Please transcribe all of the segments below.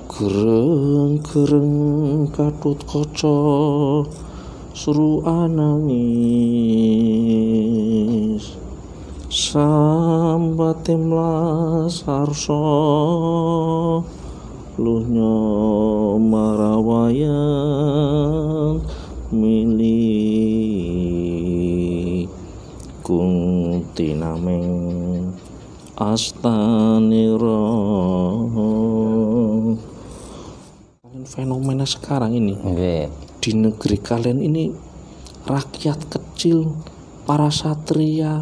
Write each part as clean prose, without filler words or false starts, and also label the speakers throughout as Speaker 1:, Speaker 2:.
Speaker 1: Gereng-gereng katut kaca suruhan nangis sambate mlas arsa luhnya marawayan mili kuntinameng astanira. Fenomena sekarang ini di negeri kalian ini, rakyat kecil, para satria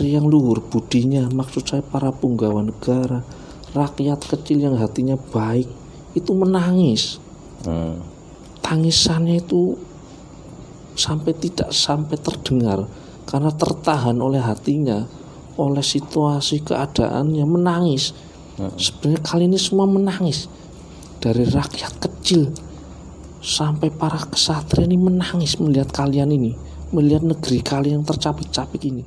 Speaker 1: yang luhur budinya, maksud saya para punggawa negara, rakyat kecil yang hatinya baik itu menangis. Tangisannya itu tidak sampai terdengar karena tertahan oleh hatinya, oleh situasi keadaannya, menangis. Sebenarnya kali ini semua menangis, dari rakyat kecil sampai para kesatria ini menangis melihat kalian ini, melihat negeri kalian yang tercapik-capik ini.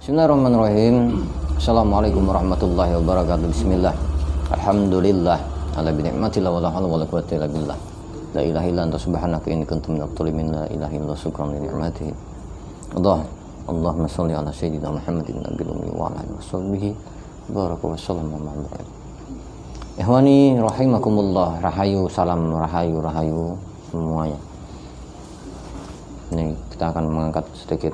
Speaker 2: Bismillahirrahmanirrahim. Assalamualaikum warahmatullahi wabarakatuh. Bismillah. Alhamdulillah ala bi ni'matillah wa la haula wa la quwwata illa billah. La ilaha illa anta subhanaka inni kuntu minadh dhalimin. La ilaha illa syukran li ni'matihi. Allahumma shalli ala sayyidina Muhammadin nabiyil ummi wa ala alihi washabbihi baraka wa sallam wa barakatuh. Ikhwani rahimakumullah, rahayu, salam rahayu semuanya. Ini kita akan mengangkat sedikit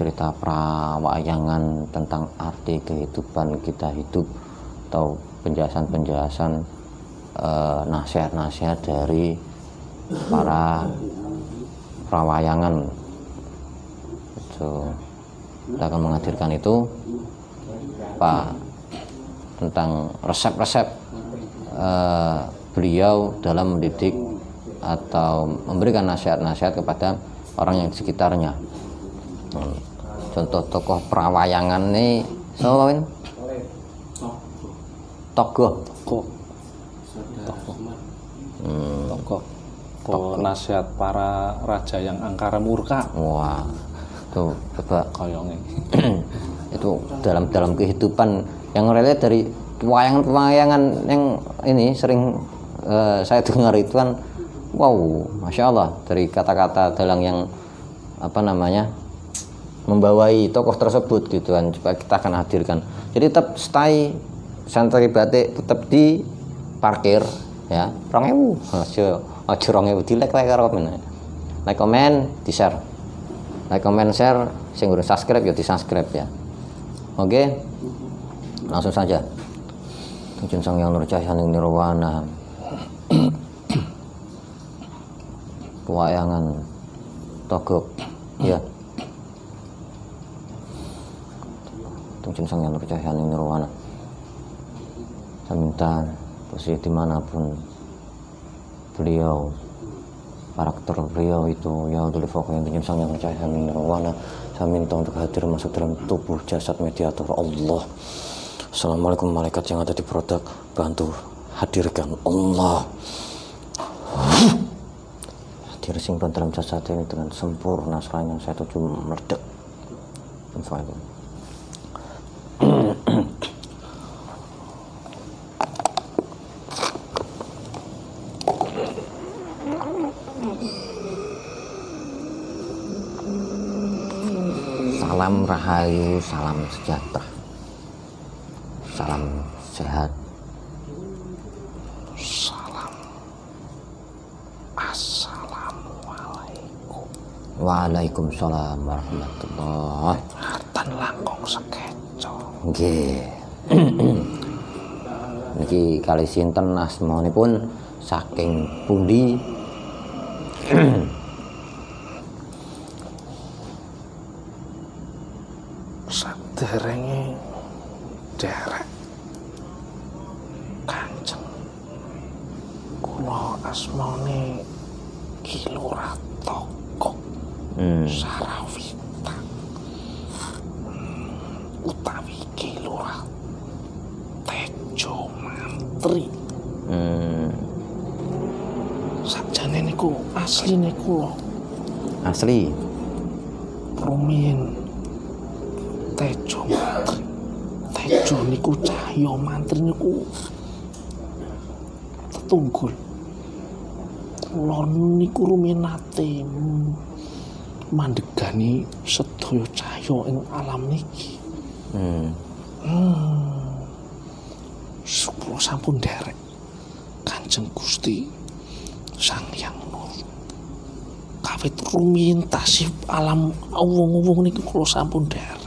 Speaker 2: cerita prawayangan tentang arti kehidupan kita hidup, atau penjelasan nasihat-nasihat dari para prawayangan. Kita akan menghadirkan itu tentang resep-resep beliau dalam mendidik atau memberikan nasihat-nasihat kepada orang yang di sekitarnya. Contoh tokoh prawayangan nih, siapa? Tokoh
Speaker 1: nasihat para raja yang angkara murka.
Speaker 2: Wah, itu coba
Speaker 1: koyongnya.
Speaker 2: Itu dalam kehidupan yang relate dari pewayangan yang ini sering saya dengar itu kan, wow, masya Allah, dari kata-kata dalang yang membawai tokoh tersebut gitu kan. Coba kita akan hadirkan. Jadi tetap stay santri batik tetap di parkir ya. 2000 aja 2000 di like karo komen. Like komen, di share. Like komen share, sing urung subscribe ya di subscribe ya. Oke. Langsung saja. Tujuan sang yang nurcahya ning nirwana. Pewayangan togok ya. Tujuan sang yang nurcahya ning nirwana. Saya minta posisi dimanapun beliau, karakter beliau itu ya udah difokus yang tujuan sang yang nurcahya ning nirwana. Saya minta untuk hadir masuk dalam tubuh jasad mediator Allah. Assalamualaikum malaikat yang ada di produk, bantu hadirkan Allah. Hadir simpan dalam jasad ini dengan sempurna selain yang saya tuju meledak. Assalamualaikum. Salam rahayu, salam sejahtera, salam sehat,
Speaker 1: Salam. Assalamualaikum.
Speaker 2: Waalaikumsalam warahmatullahi.
Speaker 1: Hartan langkong sekeco.
Speaker 2: Nggih. Niki kali sinten asmanipun saking pundi?
Speaker 1: Sederenge derek Kanjeng kula asmane Ki Lurah Toko Sarawita utawi Ki Lurah Tejo Mantri. Sakjane niku asline kula
Speaker 2: Asli.
Speaker 1: rumiyin Tejo Mantri. Tejo niku cahya, mantri niku tetunggul. Kula niku rumiyin nate mandhegani sedaya cahya ing alam niki. Kula sampun derek Kanjeng Gusti Sang Hyang Nur. Kawit rumiyin tasih alam wong-wong niki kula sampun derek.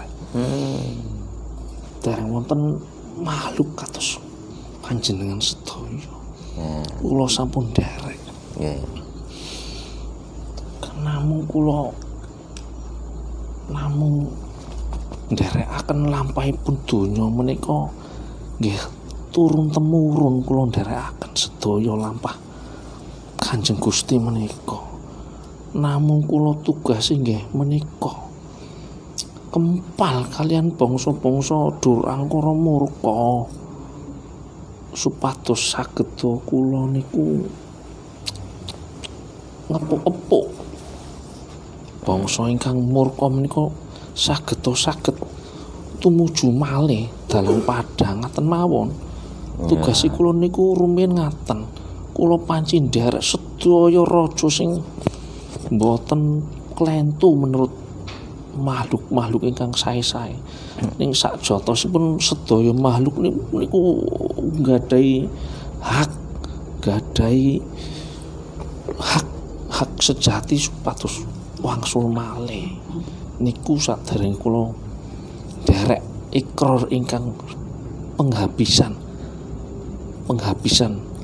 Speaker 1: Dereng wonten makhluk kados panjenengan sedaya. Kula sampun derek. Namung kula nderekaken lampahipun donya menika nggih turun temurun kula nderekaken sedaya lampah Kanjeng Gusti menika. Namung kula tugas nggih menika kempal kalian bangsa-bangsa dur angkara murka supados saged kula niku ngepuk-epuk bangsa ingkang murka menika saged tumuju malih dalam padang ngaten mawon. Tugas kula niku rumiyin ngaten. Kula panci nderek sedaya raja sing mboten klentu menurut makhluk-makhluk ingkang sae-sae. Ning sakjatosipun sedaya makhluk niku nggadahi hak sejati supados wangsul malih. Niku sadereng kula derek ikrar ingkang penghabisan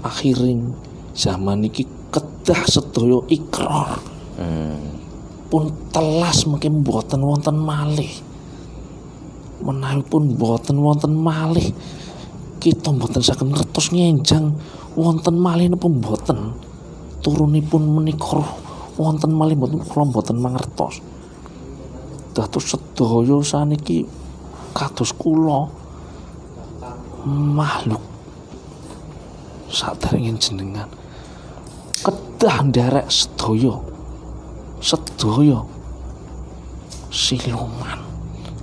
Speaker 1: akhiring zaman iki kedah sedaya ikrar. Pun telas mungkin mboten wonten malih. Menawi pun mboten wonten malih, kita mboten saged ngertos ngenjang wonten malih napa mboten. Turunipun menika wonten malih mboten mangertos. Dados sedaya saniki kados kula makhluk saderenge jenengan kedah nderek sedaya siluman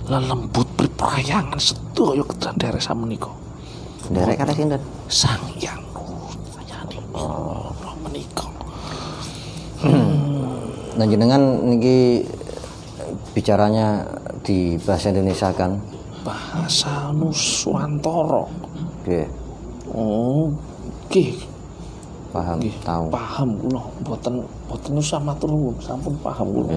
Speaker 1: lelembut berperayangan sedaya kedah nderek samenika.
Speaker 2: Nderek kalih sinten?
Speaker 1: Sang Hyang Nur sayane menika.
Speaker 2: Nah jenengan niki bicaranya di bahasa Indonesia kan?
Speaker 1: Bahasa Nuswantara.
Speaker 2: Nggih.
Speaker 1: Oh, nggih.
Speaker 2: Paham, tahu.
Speaker 1: Paham kula, mboten usah matur nuwun, sampun paham kula.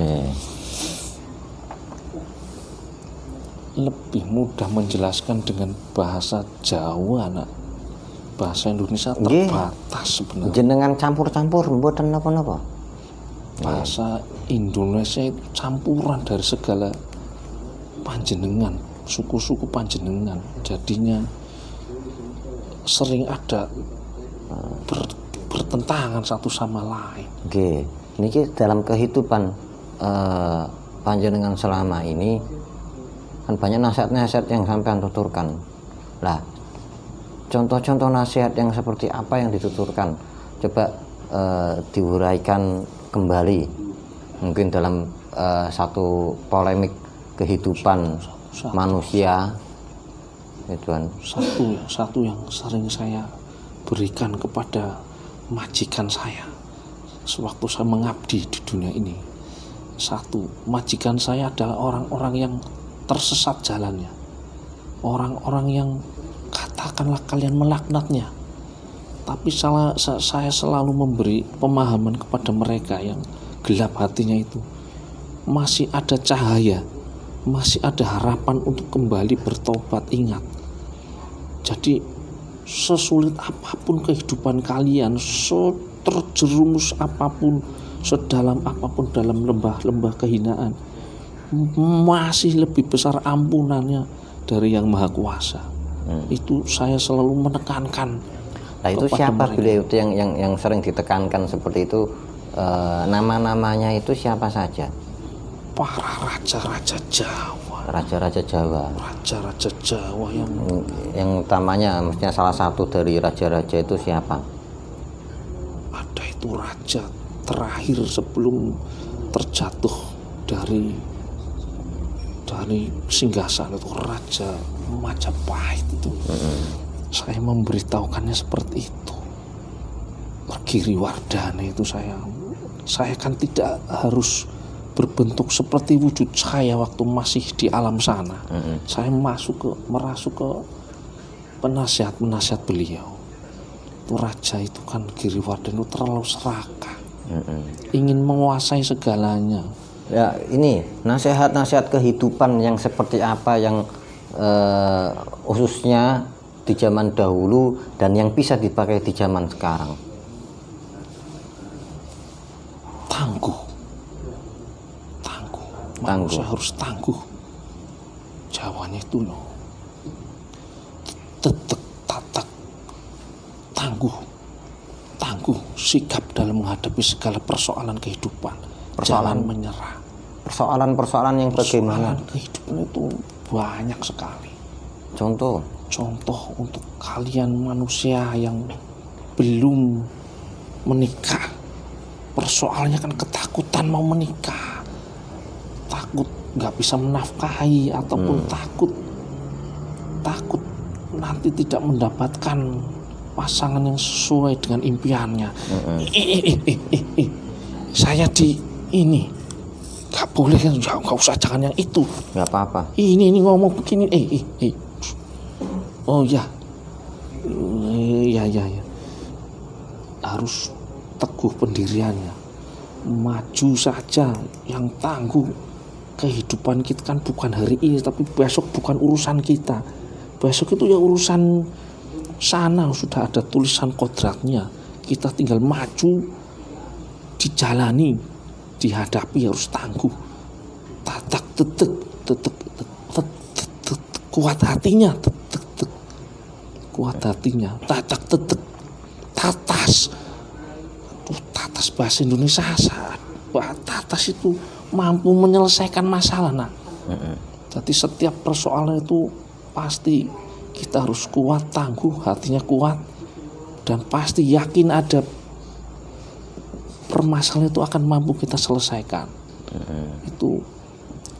Speaker 1: Lebih mudah menjelaskan dengan bahasa Jawa, Nak. Bahasa Indonesia terbatas sebenarnya.
Speaker 2: Jenengan campur-campur mboten napa-napa.
Speaker 1: Bahasa Indonesia itu campuran dari segala panjenengan, suku-suku panjenengan. Jadinya sering ada bertentangan satu sama lain.
Speaker 2: Oke, niki dalam kehidupan panjenengan selama ini kan banyak nasihat-nasihat yang sampean tuturkan. Lah, contoh-contoh nasihat yang seperti apa yang dituturkan? Coba diuraikan kembali. Mungkin dalam satu polemik kehidupan manusia. Tuan.
Speaker 1: Satu yang sering saya berikan kepada majikan saya sewaktu saya mengabdi di dunia ini. Satu, majikan saya adalah orang-orang yang tersesat jalannya, orang-orang yang katakanlah kalian melaknatnya, tapi saya selalu memberi pemahaman kepada mereka yang gelap hatinya itu. Masih ada cahaya, masih ada harapan untuk kembali bertobat. Ingat, jadi sesulit apapun kehidupan kalian, terjerumus apapun, sedalam apapun dalam lembah-lembah kehinaan, masih lebih besar ampunannya dari yang maha kuasa. Itu saya selalu menekankan.
Speaker 2: Nah itu siapa beliau itu yang sering ditekankan seperti itu, nama-namanya itu siapa saja?
Speaker 1: Para raja-raja Jawa.
Speaker 2: Raja-raja Jawa.
Speaker 1: Raja-raja Jawa
Speaker 2: yang utamanya, maksudnya salah satu dari raja-raja itu siapa?
Speaker 1: Ada itu raja terakhir sebelum terjatuh dari singgasana itu, Raja Majapahit itu. Saya memberitahukannya seperti itu. Giriwardhana itu saya kan tidak harus berbentuk seperti wujud saya waktu masih di alam sana. Saya merasuk ke penasihat beliau. Itu raja itu kan Giriwardhana itu terlalu serakah, ingin menguasai segalanya.
Speaker 2: Ya ini nasihat-nasihat kehidupan yang seperti apa yang khususnya di zaman dahulu dan yang bisa dipakai di zaman sekarang.
Speaker 1: Tangguh. Manusia harus tangguh. Jawanya itu loh, tetek tatak, tangguh sikap dalam menghadapi segala persoalan kehidupan. Jangan menyerah.
Speaker 2: Persoalan-persoalan yang bagaimana?
Speaker 1: Persoalan kehidupan itu banyak sekali.
Speaker 2: Contoh
Speaker 1: untuk kalian manusia yang belum menikah, persoalannya kan ketakutan mau menikah, takut nggak bisa menafkahi, ataupun takut nanti tidak mendapatkan pasangan yang sesuai dengan impiannya. Saya ini nggak boleh kan, nggak usah, jangan yang itu,
Speaker 2: nggak apa-apa.
Speaker 1: Ini ngomong begini, oh ya, harus teguh pendiriannya, maju saja, yang tangguh. Kehidupan kita kan bukan hari ini, tapi besok bukan urusan kita. Besok itu ya urusan sana, sudah ada tulisan kodratnya. Kita tinggal maju, dijalani, dihadapi, harus tangguh. Tatak tetek kuat hatinya, kuat hatinya, tatak tetek tatas. Tatas bahasa Indonesia, tatas itu mampu menyelesaikan masalah. Jadi setiap persoalan itu pasti kita harus kuat, tangguh, hatinya kuat, dan pasti yakin ada permasalahan itu akan mampu kita selesaikan. Itu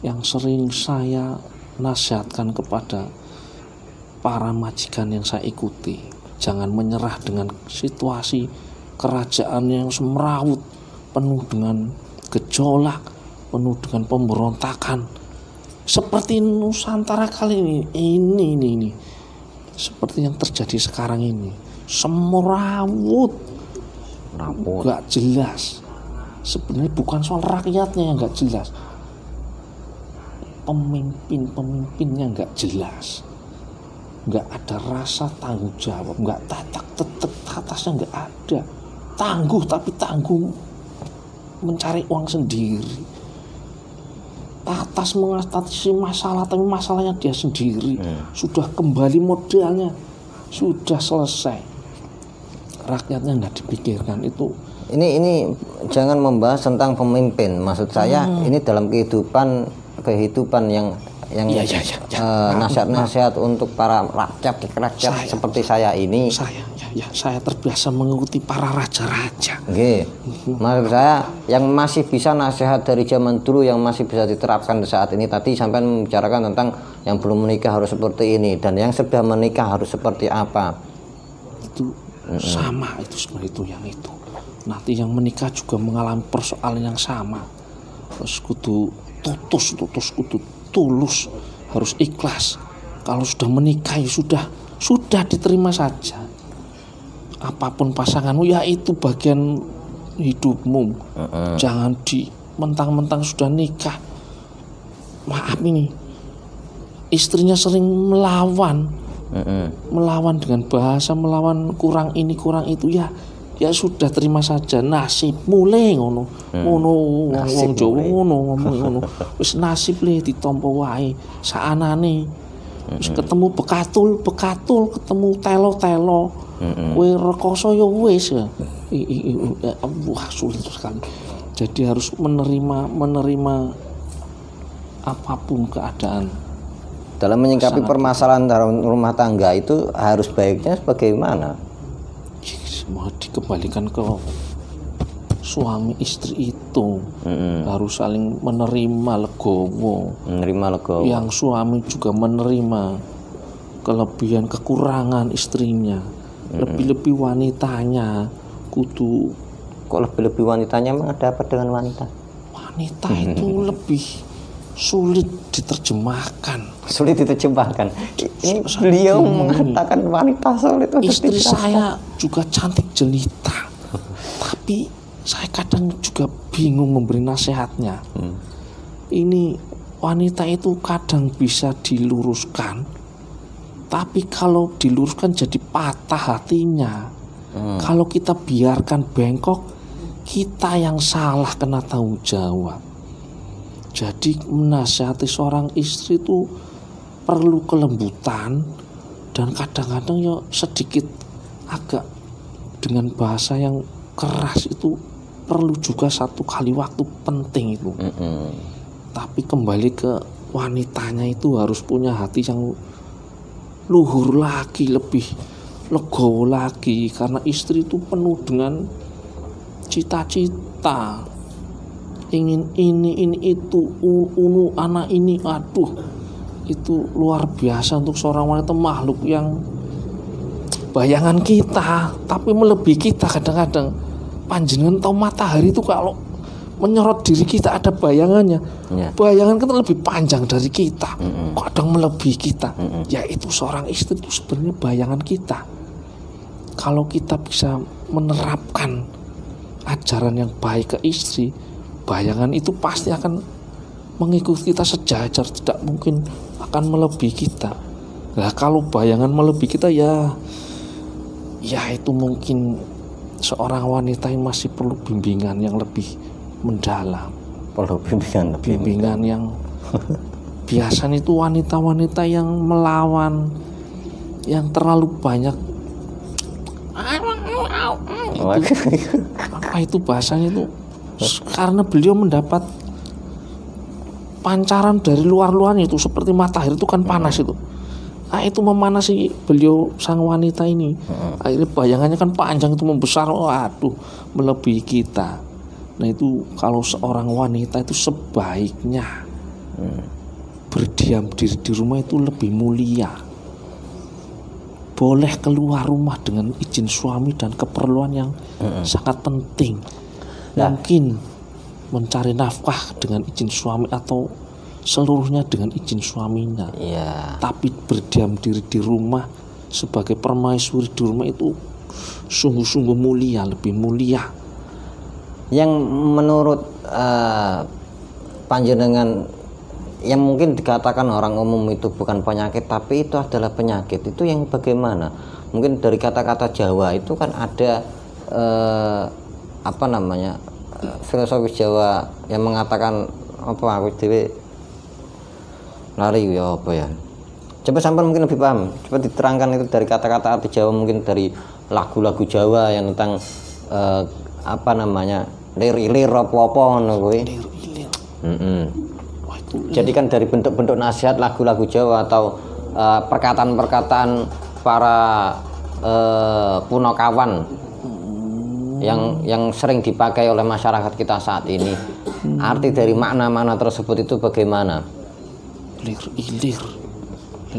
Speaker 1: yang sering saya nasihatkan kepada para majikan yang saya ikuti. Jangan menyerah dengan situasi kerajaan yang semerawut, penuh dengan gejolak, penuh dengan pemberontakan. Seperti Nusantara kali ini. Seperti yang terjadi sekarang ini. Semerawut, gak jelas. Sebenarnya bukan soal rakyatnya yang gak jelas, pemimpinnya gak jelas, gak ada rasa tanggung jawab, gak tatak tetek atasnya gak ada. Tangguh tapi tangguh mencari uang sendiri. Atas mengatasi masalah, tapi masalahnya dia sendiri. Sudah kembali modalnya, sudah selesai. Rakyatnya nggak dipikirkan. Itu
Speaker 2: ini jangan membahas tentang pemimpin. Maksud saya ini dalam kehidupan yang nasihat-nasihat untuk para rakyat seperti saya ini.
Speaker 1: Saya terbiasa mengikuti para raja-raja.
Speaker 2: Maksud saya yang masih bisa nasihat dari zaman dulu, yang masih bisa diterapkan saat ini. Tadi sampai membicarakan tentang yang belum menikah harus seperti ini, dan yang sudah menikah harus seperti apa.
Speaker 1: Itu sama, itu sebenarnya itu yang itu. Nanti yang menikah juga mengalami persoalan yang sama. Terus kudu kudu tulus, harus ikhlas. Kalau sudah menikah ya sudah diterima saja. Apapun pasanganmu ya itu bagian hidupmu. Jangan mentang-mentang sudah nikah. Maaf ini, istrinya sering melawan dengan bahasa, melawan kurang ini kurang itu, ya ya sudah terima saja nasib mulai ngono. Ngono wong Jawa ngono ngomong ngono. Wis nasib le ditampa wae saanane. Wis ketemu bekatul, ketemu telo. Kowe rekoso ya wis ya. Wah sulit sekali. Jadi harus menerima apapun keadaan.
Speaker 2: Dalam menyikapi permasalahan dalam rumah tangga itu harus baiknya bagaimana?
Speaker 1: Semua dikembalikan ke suami istri itu. Harus saling menerima legowo. Yang suami juga menerima kelebihan kekurangan istrinya. Lebih-lebih wanitanya kudu.
Speaker 2: Kok lebih-lebih wanitanya emang ada apa dengan wanita?
Speaker 1: Wanita itu lebih sulit diterjemahkan.
Speaker 2: Ini beliau mengatakan wanita sulit.
Speaker 1: Istri saya juga cantik jelita, tapi saya kadang juga bingung memberi nasihatnya. Ini wanita itu kadang bisa diluruskan, tapi kalau diluruskan jadi patah hatinya. Kalau kita biarkan bengkok, kita yang salah kena tanggung jawab. Jadi menasihati seorang istri itu perlu kelembutan dan kadang-kadang ya sedikit agak dengan bahasa yang keras itu perlu juga satu kali waktu penting itu. Tapi kembali ke wanitanya itu harus punya hati yang luhur lagi, lebih legowo lagi, karena istri itu penuh dengan cita-cita. Ingin ini itu, anak ini, aduh, itu luar biasa untuk seorang wanita, makhluk yang bayangan kita, tapi melebihi kita kadang-kadang. Panjenengan tahu matahari itu kalau menyorot diri kita ada bayangannya, bayangan kita lebih panjang dari kita, kadang melebihi kita. Ya itu seorang istri itu sebenarnya bayangan kita. Kalau kita bisa menerapkan ajaran yang baik ke istri, bayangan itu pasti akan mengikuti kita sejajar, tidak mungkin akan melebihi kita. Nah kalau bayangan melebihi kita ya itu mungkin seorang wanita yang masih perlu bimbingan yang lebih mendalam.
Speaker 2: Perlu
Speaker 1: bimbingan yang biasanya itu wanita-wanita yang melawan, yang terlalu banyak apa itu bahasanya itu, karena beliau mendapat pancaran dari luar-luarnya itu seperti matahari itu kan panas itu. Nah itu memanasi beliau sang wanita ini. Akhirnya bayangannya kan panjang itu membesar, aduh melebihi kita. Nah itu kalau seorang wanita itu sebaiknya berdiam diri di rumah itu lebih mulia. Boleh keluar rumah dengan izin suami dan keperluan yang sangat penting. Mungkin mencari nafkah dengan izin suami atau seluruhnya dengan izin suaminya. Tapi berdiam diri di rumah sebagai permaisuri di rumah itu sungguh-sungguh mulia, lebih mulia.
Speaker 2: Yang menurut panjenengan yang mungkin dikatakan orang umum itu bukan penyakit tapi itu adalah penyakit, itu yang bagaimana? Mungkin dari kata-kata Jawa itu kan ada filosofis Jawa yang mengatakan apa, aku dewe lari ya apa ya, coba sampai mungkin lebih paham, coba diterangkan itu dari kata-kata arti Jawa, mungkin dari lagu-lagu Jawa yang tentang lir-lir apa-apa ngono kuwi. Jadi kan dari bentuk-bentuk nasihat lagu-lagu Jawa atau perkataan-perkataan para punakawan yang sering dipakai oleh masyarakat kita saat ini. Arti dari makna-makna tersebut itu bagaimana?
Speaker 1: Lir-ilir.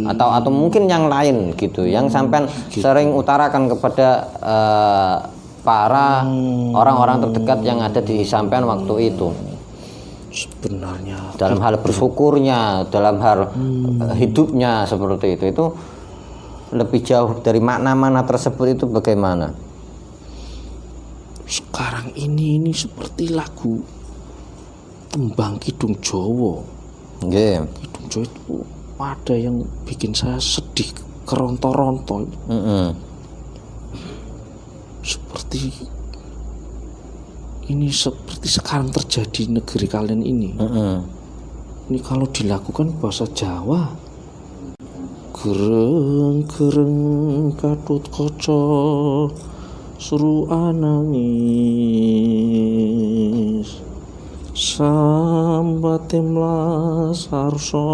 Speaker 2: Atau mungkin yang lain gitu, yang sampean sering utarakan kepada para orang-orang terdekat yang ada di sampean waktu itu.
Speaker 1: Sebenarnya
Speaker 2: dalam hal bersyukurnya, dalam hal hidupnya seperti itu lebih jauh dari makna-makna tersebut itu bagaimana?
Speaker 1: Sekarang ini seperti lagu tembang Kidung Jawa. Kidung Jawa itu ada yang bikin saya sedih keronto-ronto. Seperti ini seperti sekarang terjadi di negeri kalian ini. Ini kalau dilakukan bahasa Jawa, gereng-gereng Gatut Kaca seru anangis sambate mlas arsa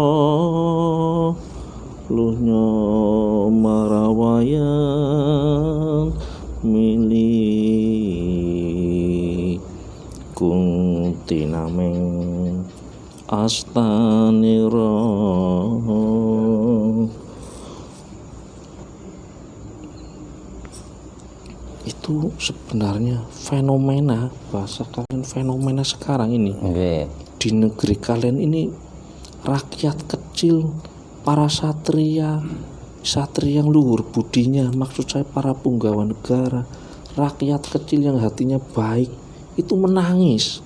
Speaker 1: luhnya marawayan mili kuntinameng astanira. Itu sebenarnya fenomena, bahasa kalian fenomena sekarang ini. Di negeri kalian ini rakyat kecil, para satria yang luhur budinya, maksud saya para punggawa negara, rakyat kecil yang hatinya baik itu menangis.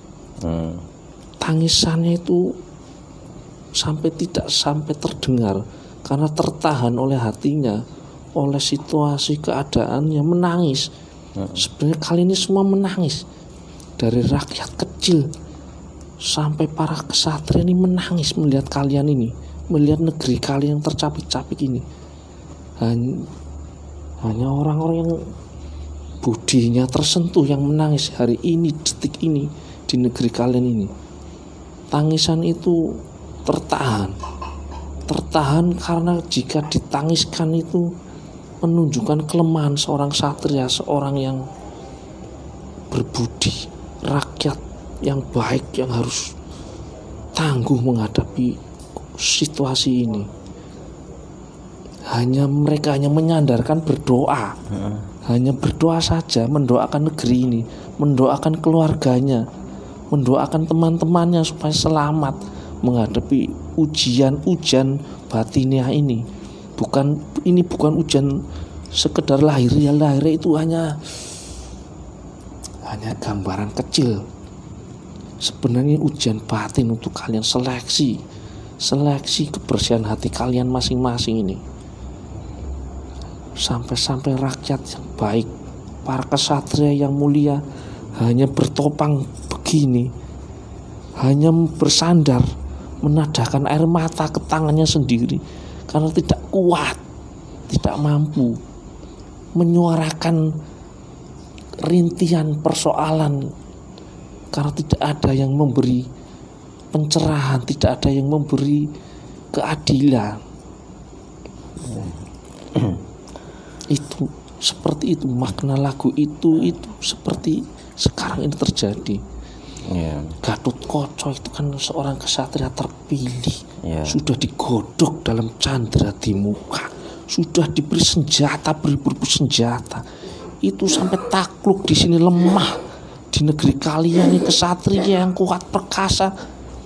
Speaker 1: Tangisannya itu tidak sampai terdengar karena tertahan oleh hatinya, oleh situasi keadaannya, menangis. Sebenarnya kali ini semua menangis, dari rakyat kecil sampai para kesatria ini menangis melihat kalian ini, melihat negeri kalian yang tercapik-capik ini. Hanya orang-orang yang budinya tersentuh yang menangis hari ini, detik ini, di negeri kalian ini. Tangisan itu tertahan karena jika ditangiskan itu menunjukkan kelemahan seorang satria, seorang yang berbudi, rakyat yang baik yang harus tangguh menghadapi situasi ini. Mereka hanya menyandarkan berdoa, hanya berdoa saja, mendoakan negeri ini, mendoakan keluarganya, mendoakan teman-temannya supaya selamat menghadapi ujian batiniah ini. Ini bukan ujian sekedar lahiriah itu hanya gambaran kecil. Sebenarnya ujian batin untuk kalian, seleksi kebersihan hati kalian masing-masing ini. Sampai rakyat yang baik, para kesatria yang mulia hanya bertopang begini, hanya bersandar, menadahkan air mata ke tangannya sendiri karena tidak kuat, tidak mampu menyuarakan rintihan persoalan, karena tidak ada yang memberi pencerahan, tidak ada yang memberi keadilan. Itu seperti itu makna lagu itu seperti sekarang ini terjadi. Gatut Kaca itu kan seorang kesatria terpilih, sudah digodok dalam candra di muka, sudah diberi senjata beribu-ribu senjata, itu sampai takluk di sini lemah. Di negeri kalian ini kesatria yang kuat perkasa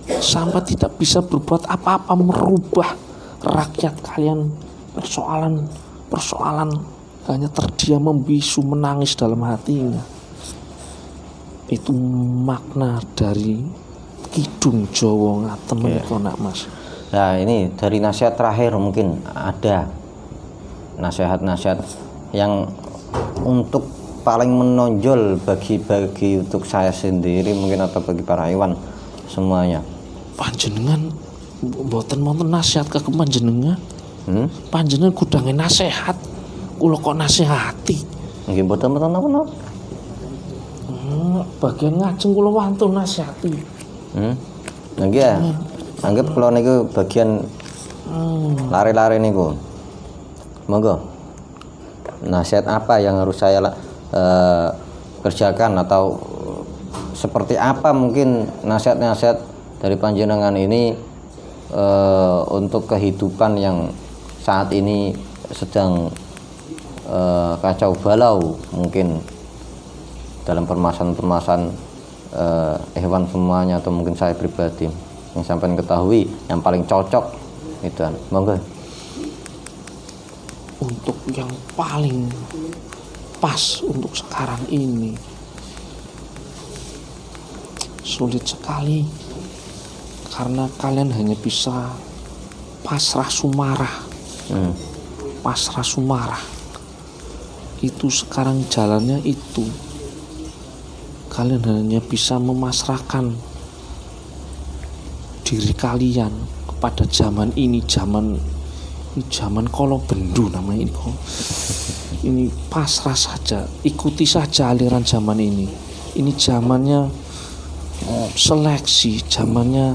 Speaker 1: sampai tidak bisa berbuat apa-apa merubah rakyat kalian. Persoalan hanya terdiam membisu menangis dalam hatinya. Itu makna dari Kidung Jawa Ngaten menika nak Mas.
Speaker 2: Nah, ini dari nasihat terakhir mungkin ada nasihat-nasihat yang untuk paling menonjol bagi untuk saya sendiri mungkin atau bagi para hewan semuanya.
Speaker 1: Panjenengan mboten wonten nasihat ke panjenengan. Panjenengan kudange nasihat, kula kok nasihati.
Speaker 2: Nggih mboten napa-napa.
Speaker 1: Bagian ngajeng kula wantun nasihati.
Speaker 2: Nggih ya. Anggap kula niku bagian lari-lari niku. Monggo. Nasihat apa yang harus saya kerjakan atau seperti apa mungkin nasihat-nasihat dari panjenengan ini untuk kehidupan yang saat ini sedang kacau balau mungkin dalam permasalahan hewan semuanya atau mungkin saya pribadi yang sampai ketahui yang paling cocok itu. Monggo.
Speaker 1: Untuk yang paling pas untuk sekarang ini sulit sekali karena kalian hanya bisa pasrah sumarah. Pasrah sumarah itu sekarang jalannya itu. kalian hanya bisa memasrahkan diri kalian kepada zaman ini, zaman kolo bendu namanya ini pasrah saja, ikuti saja aliran zaman ini zamannya seleksi, zamannya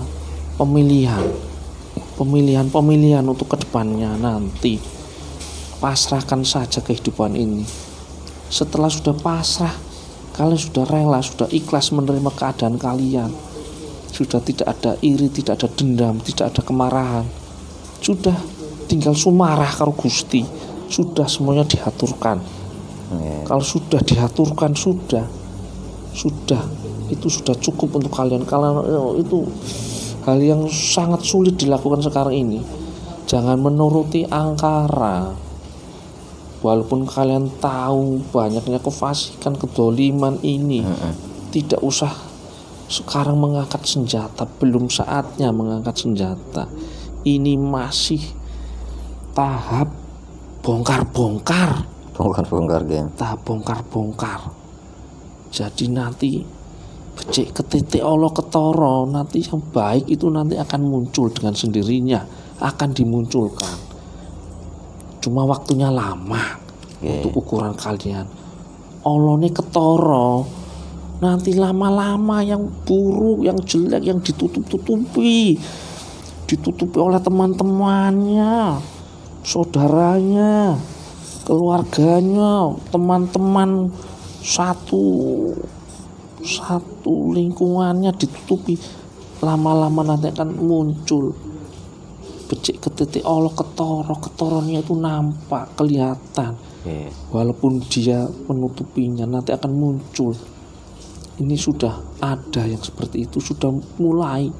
Speaker 1: pemilihan untuk kedepannya nanti. Pasrahkan saja kehidupan ini. Setelah sudah pasrah, kalian sudah rela, sudah ikhlas menerima keadaan kalian, sudah tidak ada iri, tidak ada dendam, tidak ada kemarahan, sudah tinggal sumarah karo Gusti, sudah semuanya diaturkan. Kalau sudah diaturkan, sudah itu sudah cukup untuk kalian. Kalau itu hal yang sangat sulit dilakukan sekarang ini. Jangan menuruti angkara. Walaupun kalian tahu banyaknya kefasikan, kedoliman ini, tidak usah sekarang mengangkat senjata. Belum saatnya mengangkat senjata. Ini masih tahap bongkar-bongkar,
Speaker 2: geng.
Speaker 1: tahap bongkar-bongkar. Jadi nanti becik ketitik Allah ketara, nanti yang baik itu nanti akan muncul dengan sendirinya, akan dimunculkan. Cuma waktunya lama untuk ukuran kalian. Allah ini ketara, nanti lama-lama yang buruk, yang jelek, yang ditutupi oleh teman-temannya, saudaranya, keluarganya, teman-teman satu lingkungannya ditutupi. Lama-lama nanti akan muncul becik ketitik Allah ketorongnya itu nampak, kelihatan. Walaupun dia menutupinya, nanti akan muncul. Ini sudah ada yang seperti itu, sudah mulai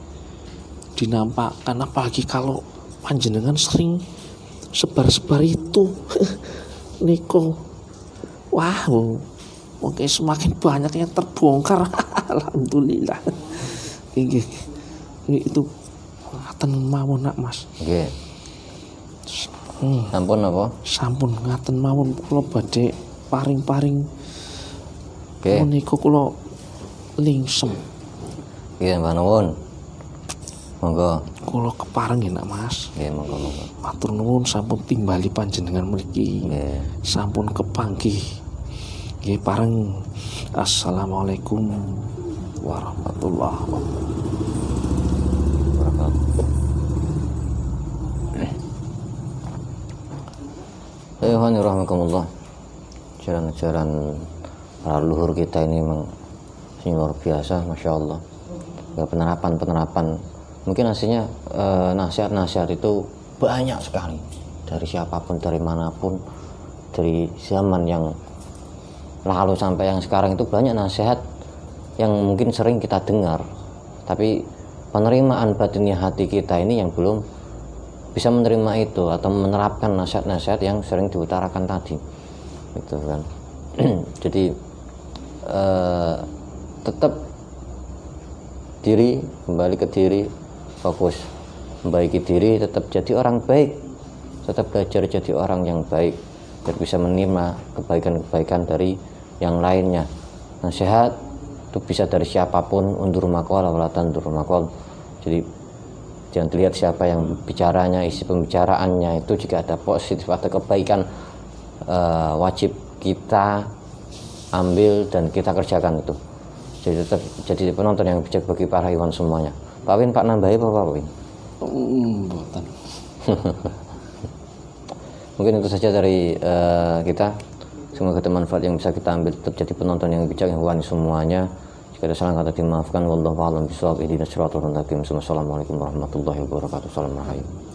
Speaker 1: dinampakkan. Apalagi kalau panjenengan sering sebar-sebar itu niko, wow, oke, semakin banyak yang terbongkar. Alhamdulillah. Itu ngaten mawon nak Mas.
Speaker 2: Nggih. Sampun apa?
Speaker 1: Sampun ngaten mawon, kula badhe paring-paring.
Speaker 2: Nggih.
Speaker 1: Menika kula lingsem.
Speaker 2: Nggih, Mbah nuwun. Monggo.
Speaker 1: Kula kepareng nak Mas.
Speaker 2: Nggih, monggo.
Speaker 1: Matur nuwun sampun timbali panjenengan mriki.
Speaker 2: Nggih.
Speaker 1: Sampun kepanggih. Nggih pareng. Assalamualaikum warahmatullahi wabarakatuh.
Speaker 2: Rahmatullah. Ajaran-ajaran para leluhur kita ini memang luar biasa, Masya Allah. Ya, penerapan mungkin aslinya nasihat-nasihat itu banyak sekali dari siapapun, dari manapun, dari zaman yang lalu sampai yang sekarang itu banyak nasihat yang mungkin sering kita dengar, tapi penerimaan batinnya hati kita ini yang belum bisa menerima itu atau menerapkan nasihat-nasihat yang sering diutarakan tadi, gitu kan. Jadi tetap kembali ke diri, fokus membaiki diri, tetap jadi orang baik, tetap belajar jadi orang yang baik biar bisa menerima kebaikan-kebaikan dari yang lainnya. Nasihat itu bisa dari siapapun, undur maqal wala tandur maqal. Jadi jangan dilihat siapa yang bicaranya, isi pembicaraannya itu, jika ada positif atau kebaikan wajib kita ambil dan kita kerjakan itu. Jadi tetap jadi penonton yang bijak bagi para hewan semuanya. Pak Win, Pak nambahi apa Pak Win?
Speaker 1: Mboten.
Speaker 2: Mungkin itu saja dari kita. Semoga bermanfaat yang bisa kita ambil. Tetap jadi penonton yang bijak, yang hewan semuanya. Jika ada salah kata dimaafkan. Wallahu a'lam bishawab. Ihdinas siratal mustaqim. Assalamualaikum warahmatullahi wabarakatuh. Assalamualaikum.